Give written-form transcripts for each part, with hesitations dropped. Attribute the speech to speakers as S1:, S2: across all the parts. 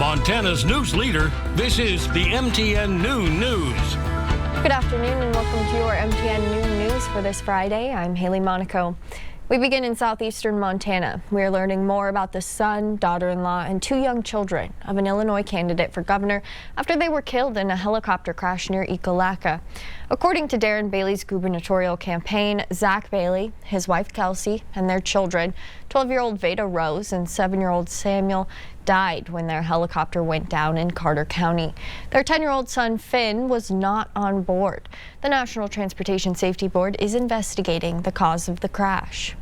S1: Montana's news leader, this is the MTN Noon News.
S2: Good afternoon and welcome to your MTN Noon News for this Friday. I'm Hailey, Monaco. We begin in southeastern Montana. We are learning more about the son, daughter-in-law, and 2 young children of an Illinois candidate for governor after they were killed in a helicopter crash near Ekalaka. According to Darren Bailey's gubernatorial campaign, Zach Bailey, his wife Kelsey, and their children, 12-year-old Veda Rose and 7-year-old Samuel, died when their helicopter went down in Carter County. Their 10-year-old son Finn was not on board. The National Transportation Safety Board is investigating the cause of the crash.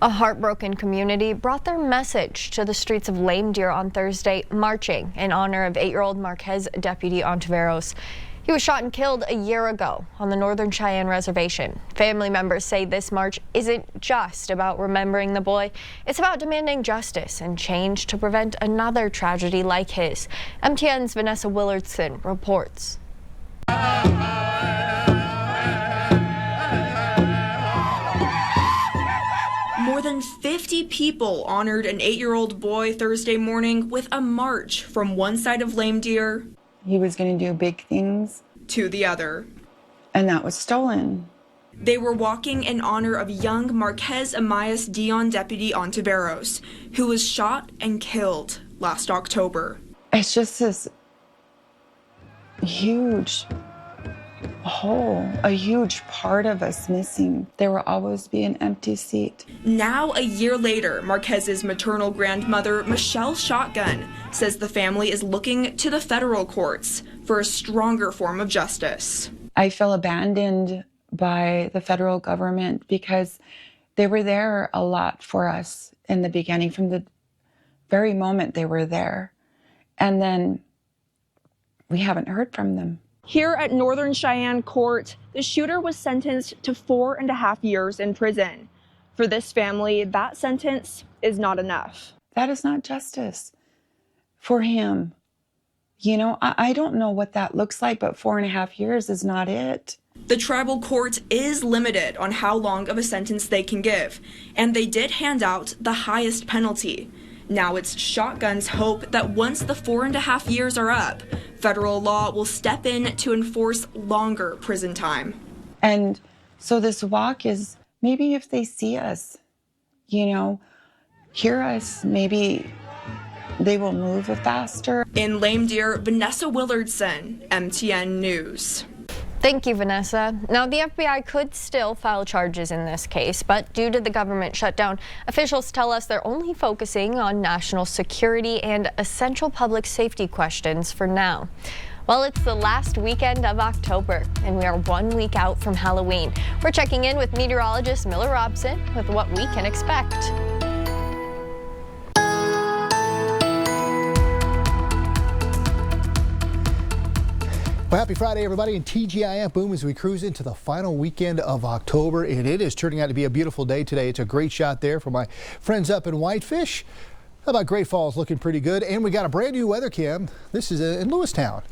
S2: A heartbroken community brought their message to the streets of Lame Deer on Thursday, marching in honor of 8-year-old Marquez Deputy Ontiveros. He was shot and killed a year ago on the Northern Cheyenne Reservation. Family members say this march isn't just about remembering the boy. It's about demanding justice and change to prevent another tragedy like his. MTN's Vanessa Willardson reports.
S3: More than 50 people honored an 8-year-old boy Thursday morning with a march from one side of Lame Deer.
S4: He was going to do big things.
S3: To the other.
S4: And that was stolen.
S3: They were walking in honor of young Marquez Amias Dion Deputy Ontiveros, who was shot and killed last October.
S4: It's just this huge hole, a huge part of us missing. There will always be an empty seat.
S3: Now, a year later, Marquez's maternal grandmother, Michelle Shotgun, says the family is looking to the federal courts for a stronger form of justice.
S4: I feel abandoned by the federal government because they were there a lot for us in the beginning, from the very moment they were there. And then we haven't heard from them.
S3: Here at Northern Cheyenne Court, the shooter was sentenced to 4.5 years in prison. For this family, that sentence is not enough.
S4: That is not justice for him. You know, I don't know what that looks like, but 4.5 years is not it.
S3: The tribal court is limited on how long of a sentence they can give, and they did hand out the highest penalty. Now it's Shotgun's hope that once the 4.5 years are up, federal law will step in to enforce longer prison time.
S4: And so this walk is maybe if they see us, you know, hear us, maybe they will move faster.
S3: In Lame Deer, Vanessa Willardson, MTN News.
S2: Thank you, Vanessa. Now, the FBI could still file charges in this case, but due to the government shutdown, officials tell us they're only focusing on national security and essential public safety questions for now. Well, it's the last weekend of October, and we are 1 week out from Halloween. We're checking in with meteorologist Miller Robson with what we can expect.
S5: Well, happy Friday, everybody, and TGIF boom as we cruise into the final weekend of October, and it is turning out to be a beautiful day today. It's a great shot there for my friends up in Whitefish. How about Great Falls looking pretty good, and we got a brand new weather cam. This is in Lewistown.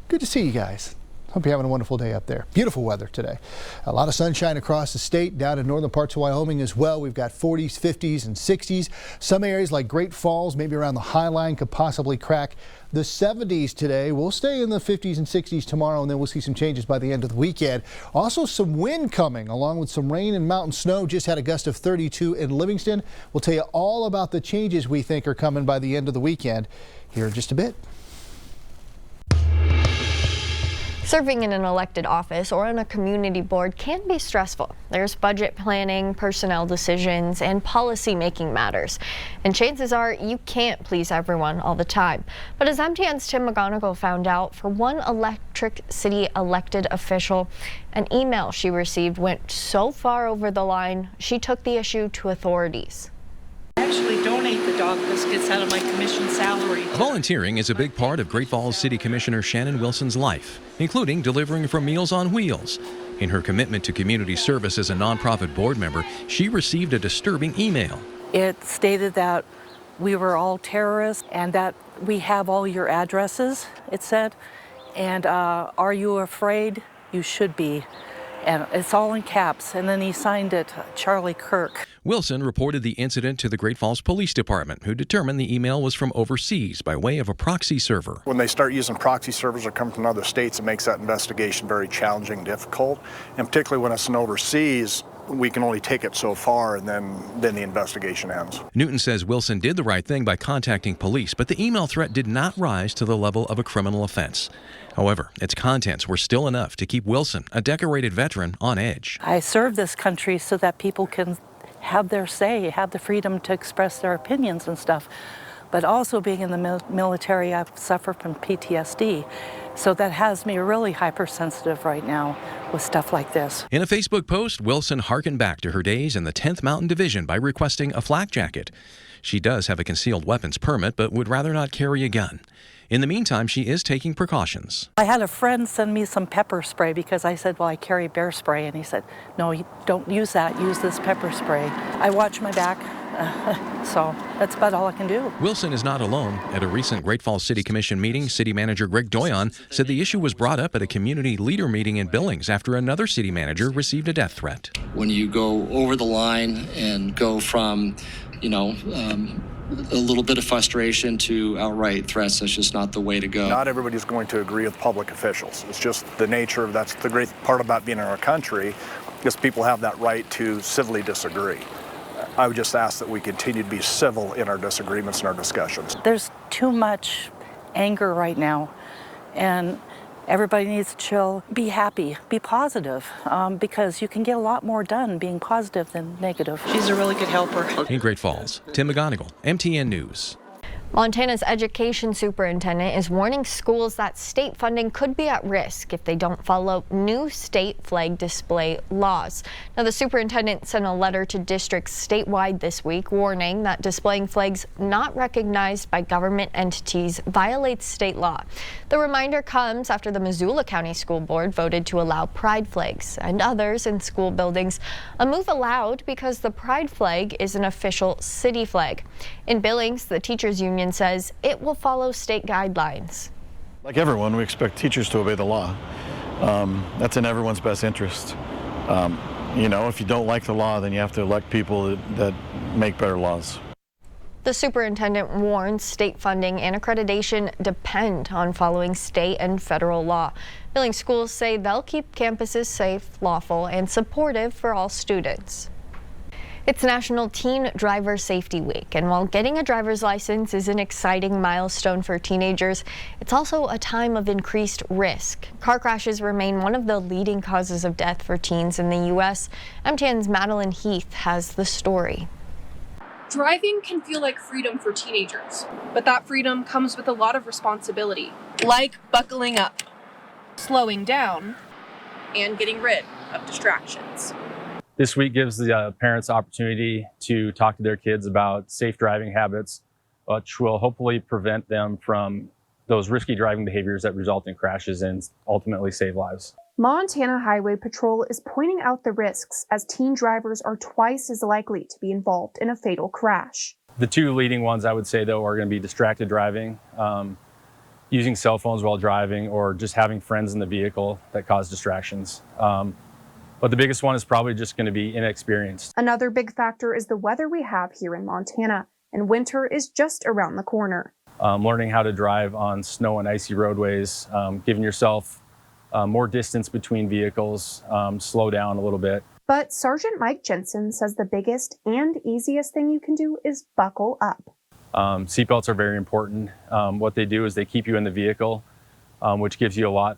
S5: Good to see you guys. Hope you're having a wonderful day up there. Beautiful weather today. A lot of sunshine across the state, down in northern parts of Wyoming as well. We've got 40s, 50s, and 60s. Some areas like Great Falls, maybe around the High Line, could possibly crack the 70s today. We'll stay in the 50s and 60s tomorrow, and then we'll see some changes by the end of the weekend. Also, some wind coming, along with some rain and mountain snow. Just had a gust of 32 in Livingston. We'll tell you all about the changes we think are coming by the end of the weekend here in just a bit.
S2: Serving in an elected office or on a community board can be stressful. There's budget planning, personnel decisions, and policy-making matters. And chances are you can't please everyone all the time. But as MTN's Tim McGonigal found out, for one Electric City elected official, an email she received went so far over the line, she took the issue to authorities.
S6: I actually donate the dog biscuits out of my commission salary.
S7: Volunteering is a big part of Great Falls City Commissioner Shannon Wilson's life, including delivering from Meals on Wheels. In her commitment to community service as a nonprofit board member, she received a disturbing email.
S6: It stated that we were all terrorists and that we have all your addresses, it said. And are you afraid? You should be. And it's all in caps. And then he signed it, Charlie Kirk.
S7: Wilson reported the incident to the Great Falls Police Department, who determined the email was from overseas by way of a proxy server.
S8: When they start using proxy servers that come from other states, it makes that investigation very challenging and difficult. And particularly when it's an overseas, we can only take it so far, and then the investigation ends.
S7: Newton says Wilson did the right thing by contacting police, but the email threat did not rise to the level of a criminal offense. However, its contents were still enough to keep Wilson, a decorated veteran, on edge.
S6: I serve this country so that people can have their say, have the freedom to express their opinions and stuff. But also being in the military, I've suffered from PTSD. So that has me really hypersensitive right now with stuff like this.
S7: In a Facebook post, Wilson harkened back to her days in the 10th Mountain Division by requesting a flak jacket. She does have a concealed weapons permit, but would rather not carry a gun. In the meantime, she is taking precautions.
S6: I had a friend send me some pepper spray because I said, well, I carry bear spray. And he said, no, you don't use that. Use this pepper spray. I watch my back. So that's about all I can do.
S7: Wilson is not alone. At a recent Great Falls City Commission meeting, City Manager Greg Doyon said the issue was brought up at a community leader meeting in Billings after another city manager received a death threat.
S9: When you go over the line and go from, a little bit of frustration to outright threats, that's just not the way to go.
S8: Not everybody's going to agree with public officials. It's just the nature of, that's the great part about being in our country, is people have that right to civilly disagree. I would just ask that we continue to be civil in our disagreements and our discussions.
S6: There's too much anger right now, and everybody needs to chill, be happy, be positive, because you can get a lot more done being positive than negative.
S10: She's a really good helper.
S7: In Great Falls, Tim McGonigal, MTN News.
S2: Montana's education superintendent is warning schools that state funding could be at risk if they don't follow new state flag display laws. Now, the superintendent sent a letter to districts statewide this week warning that displaying flags not recognized by government entities violates state law. The reminder comes after the Missoula County School Board voted to allow pride flags and others in school buildings, a move allowed because the pride flag is an official city flag. In Billings, the teachers union says it will follow state guidelines.
S11: Like everyone, we expect teachers to obey the law. That's in everyone's best interest. If you don't like the law, then you have to elect people that make better laws.
S2: The superintendent warns state funding and accreditation depend on following state and federal law. Billings schools say they'll keep campuses safe, lawful, and supportive for all students. It's National Teen Driver Safety Week, and while getting a driver's license is an exciting milestone for teenagers, it's also a time of increased risk. Car crashes remain one of the leading causes of death for teens in the U.S. MTN's Madeline Heath has the story.
S12: Driving can feel like freedom for teenagers, but that freedom comes with a lot of responsibility, like buckling up, slowing down, and getting rid of distractions.
S13: This week gives the parents opportunity to talk to their kids about safe driving habits, which will hopefully prevent them from those risky driving behaviors that result in crashes and ultimately save lives.
S12: Montana Highway Patrol is pointing out the risks as teen drivers are twice as likely to be involved in a fatal crash.
S13: The two leading ones I would say though are going to be distracted driving, using cell phones while driving, or just having friends in the vehicle that cause distractions. But the biggest one is probably just going to be inexperienced.
S12: Another big factor is the weather we have here in Montana, and winter is just around the corner.
S13: Learning how to drive on snow and icy roadways, giving yourself more distance between vehicles, slow down a little bit.
S12: But Sergeant Mike Jensen says the biggest and easiest thing you can do is buckle up.
S13: Seatbelts are very important. What they do is they keep you in the vehicle, which gives you a lot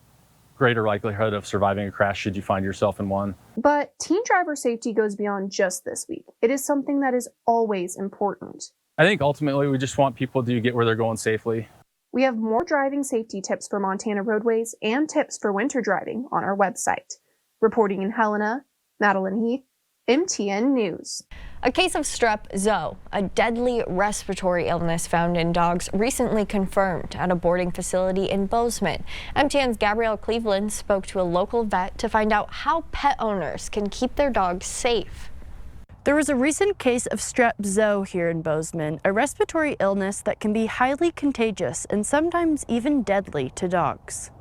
S13: greater likelihood of surviving a crash should you find yourself in one.
S12: But teen driver safety goes beyond just this week. It is something that is always important.
S13: I think ultimately we just want people to get where they're going safely.
S12: We have more driving safety tips for Montana roadways and tips for winter driving on our website. Reporting in Helena, Madeline Heath, MTN News.
S2: A case of strep zoo, a deadly respiratory illness found in dogs, recently confirmed at a boarding facility in Bozeman. MTN's Gabrielle Cleveland spoke to a local vet to find out how pet owners can keep their dogs safe.
S14: There was a recent case of strep zoo here in Bozeman, a respiratory illness that can be highly contagious and sometimes even deadly to dogs.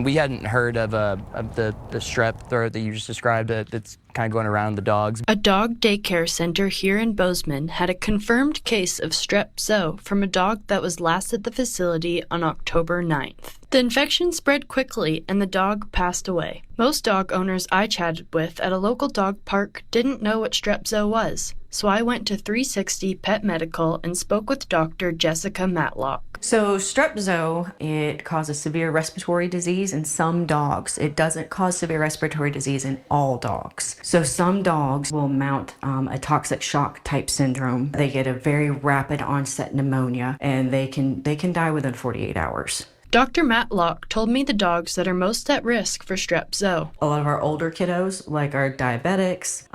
S10: We hadn't heard of the strep throat that you just described that's kind of going around the dogs.
S14: A dog daycare center here in Bozeman had a confirmed case of strep zoo from a dog that was last at the facility on October 9th. The infection spread quickly and the dog passed away. Most dog owners I chatted with at a local dog park didn't know what strep zoo was, so I went to 360 Pet Medical and spoke with Dr. Jessica Matlock.
S15: So strep zoo, it causes severe respiratory disease in some dogs. It doesn't cause severe respiratory disease in all dogs. So some dogs will mount a toxic shock type syndrome. They get a very rapid onset pneumonia and they can die within 48 hours.
S14: Dr. Matlock told me the dogs that are most at risk for strep zoo.
S15: A lot of our older kiddos, like our diabetics,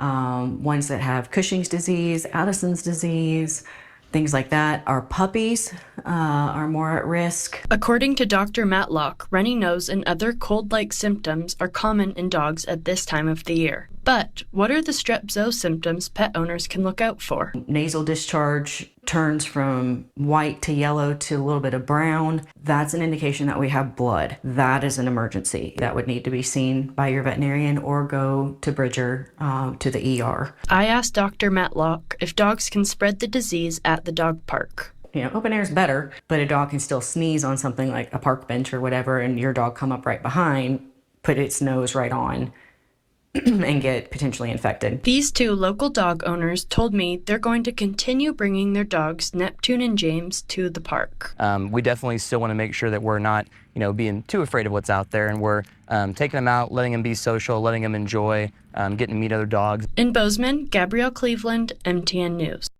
S15: ones that have Cushing's disease, Addison's disease, things like that. Our puppies are more at risk.
S14: According to Dr. Matlock, runny nose and other cold-like symptoms are common in dogs at this time of the year. But what are the strep zoo symptoms pet owners can look out for?
S15: Nasal discharge turns from white to yellow to a little bit of brown. That's an indication that we have blood. That is an emergency. That would need to be seen by your veterinarian or go to Bridger to the ER.
S14: I asked Dr. Matlock if dogs can spread the disease at the dog park.
S15: You know, open air is better, but a dog can still sneeze on something like a park bench or whatever, and your dog come up right behind, put its nose right on, and get potentially infected.
S14: These two local dog owners told me they're going to continue bringing their dogs, Neptune and James, to the park.
S10: We definitely still want to make sure that we're not, being too afraid of what's out there, and we're taking them out, letting them be social, letting them enjoy, getting to meet other dogs.
S14: In Bozeman, Gabrielle Cleveland, MTN News.